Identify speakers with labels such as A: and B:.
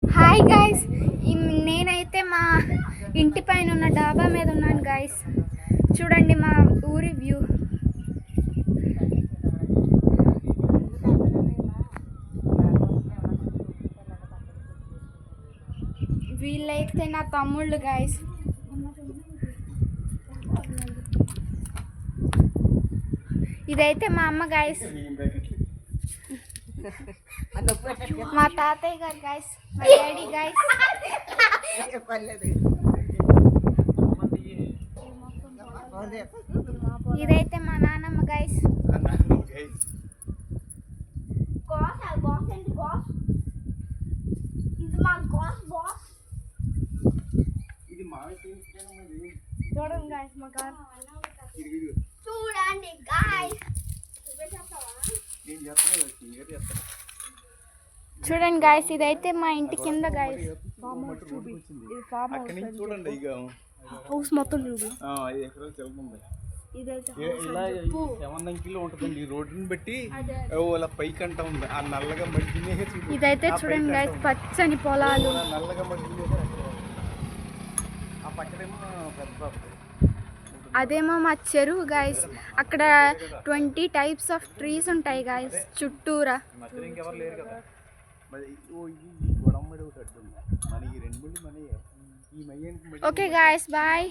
A: Hi guys, నేనైతే మా ఇంటి పైన ఉన్న డాబా మీద ఉన్నాను గాయ్స్. చూడండి మా ఊరి వ్యూ. వీళ్ళైతే నా తమ్ముళ్ళు గాయ్స్. ఇదైతే మా అమ్మ గాయ్స్, మా తాతయ్య గారు గాయ్స్, మా డాడీ గాయ్స్. ఇదైతే మా నాన్నమ్మ గాయ్స్. చూడండి గాయ్స్ మా కార్. చూడండి గాయ్స్, చూడండి గాయ్స్, ఇదైతే మా ఇంటి కింద గాయ్స్. హౌస్ మొత్తం చూడు.
B: ఇలా 7 కిలో ఉంటుందండి. రోడ్డుని బట్టి పైకి అంట ఉంది. ఆ నల్లగా మట్టి
A: ఇదైతే చూడండి గాయ్స్, పచ్చని పొలాలు.
B: నల్లగా మట్టి ఆ పక్కనేమో పెద్ద
A: అదేమో మా చెరువు గాయస్. అక్కడ 20 టైప్స్ ఆఫ్ ట్రీస్ ఉంటాయి గాయస్ చుట్టూరా.
B: ఇంకెవరు లేరు కదా.
A: Okay guys, bye.